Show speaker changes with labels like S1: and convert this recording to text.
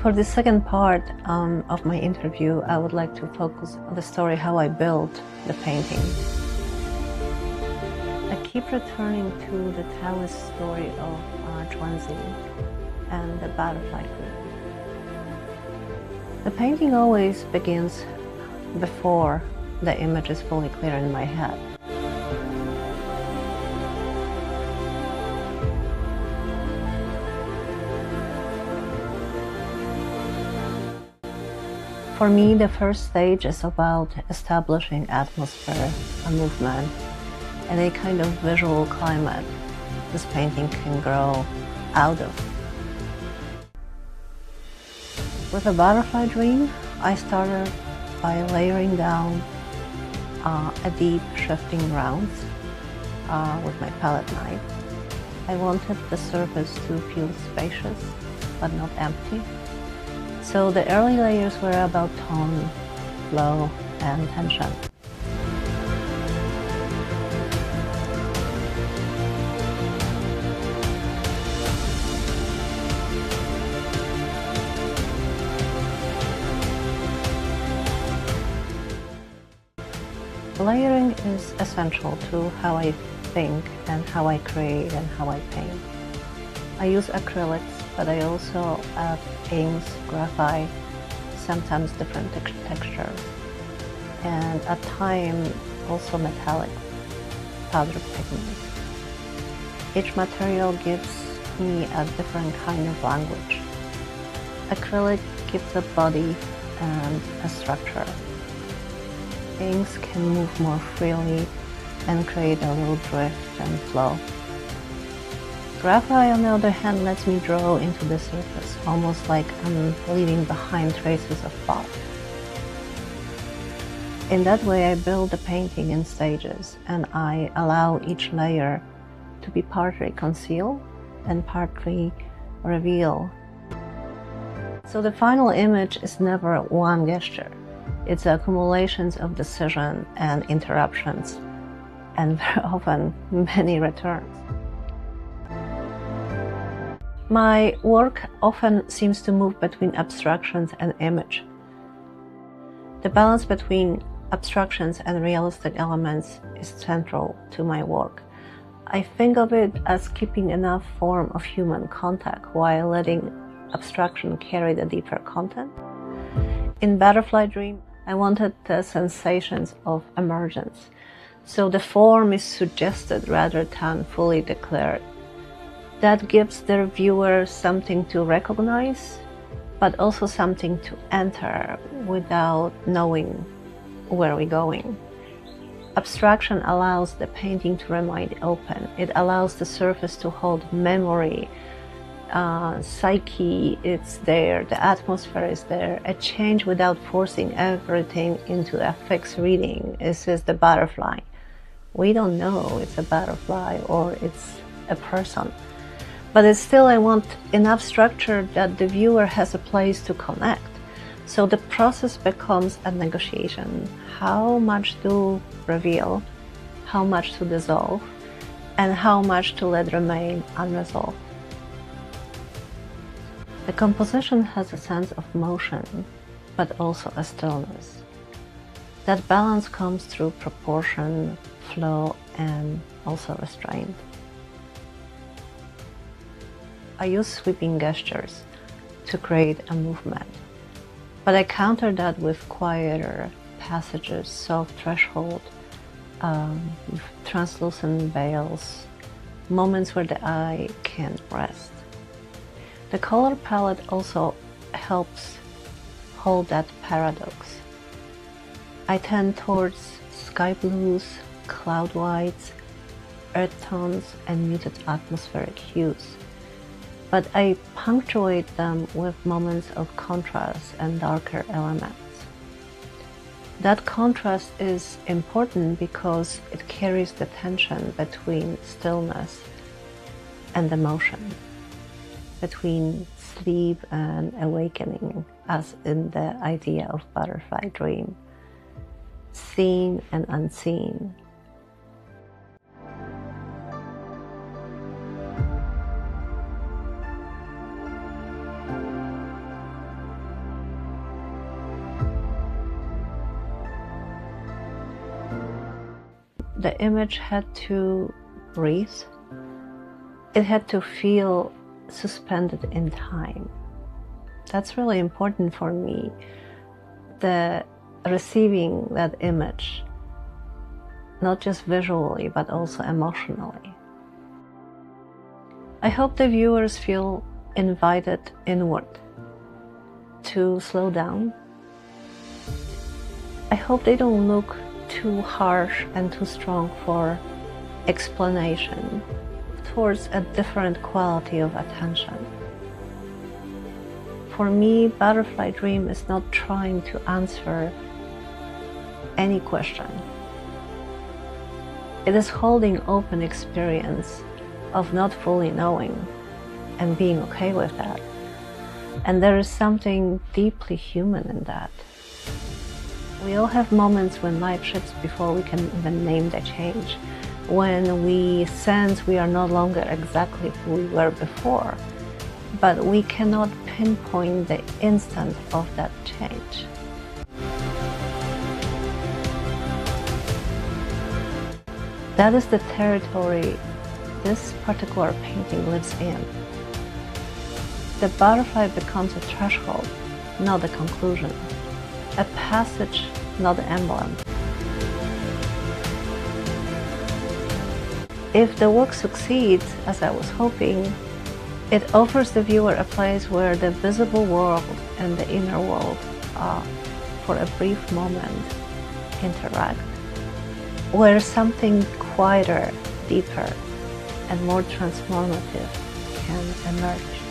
S1: For the second part of my interview, I would like to focus on the story how I built the painting. I keep returning to the Taoist story of Zhuangzi and the butterfly group. The painting always begins before the image is fully clear in my head. For me, the first stage is about establishing atmosphere, a movement, and a kind of visual climate this painting can grow out of. With a butterfly dream, I started by layering down a deep shifting rounds with my palette knife. I wanted the surface to feel spacious but not empty. So the early layers were about tone, flow, and tension. Layering is essential to how I think and how I create and how I paint. I use acrylics, but I also add inks, graphite, sometimes different textures, and at times also metallic powder pigments. Each material gives me a different kind of language. Acrylic gives a body and a structure. Inks can move more freely and create a little drift and flow. Graphite, on the other hand, lets me draw into the surface, almost like I'm leaving behind traces of thought. In that way, I build the painting in stages, and I allow each layer to be partly conceal and partly reveal. So the final image is never one gesture. It's accumulations of decision and interruptions, and very often many returns. My work often seems to move between abstractions and image. The balance between abstractions and realistic elements is central to my work. I think of it as keeping enough form of human contact while letting abstraction carry the deeper content. In Butterfly Dream, I wanted the sensations of emergence, so the form is suggested rather than fully declared. That gives the viewer something to recognize, but also something to enter without knowing where we're going. Abstraction allows the painting to remain open. It allows the surface to hold memory, psyche, it's there, the atmosphere is there. A change without forcing everything into a fixed reading. This is the butterfly. We don't know it's a butterfly or it's a person. But it's still, I want enough structure that the viewer has a place to connect. So the process becomes a negotiation. How much to reveal, how much to dissolve, and how much to let remain unresolved. The composition has a sense of motion, but also a stillness. That balance comes through proportion, flow, and also restraint. I use sweeping gestures to create a movement, but I counter that with quieter passages, soft threshold, translucent veils, moments where the eye can rest. The color palette also helps hold that paradox. I tend towards sky blues, cloud whites, earth tones, and muted atmospheric hues. But I punctuate them with moments of contrast and darker elements. That contrast is important because it carries the tension between stillness and emotion, between sleep and awakening, as in the idea of Butterfly Dream, seen and unseen. the image had to breathe. It had to feel suspended in time. That's really important for me, the receiving that image, not just visually, but also emotionally. I hope the viewers feel invited inward to slow down. I hope they don't look too harsh and too strong for explanation, towards a different quality of attention. For me, Butterfly Dream is not trying to answer any question. It is holding open experience of not fully knowing and being okay with that. And there is something deeply human in that. We all have moments when life shifts before we can even name the change, when we sense we are no longer exactly who we were before, but we cannot pinpoint the instant of that change. That is the territory this particular painting lives in. The butterfly becomes a threshold, not a conclusion, a passage, not an emblem. If the work succeeds, as I was hoping, it offers the viewer a place where the visible world and the inner world, for a brief moment, interact, where something quieter, deeper, and more transformative can emerge.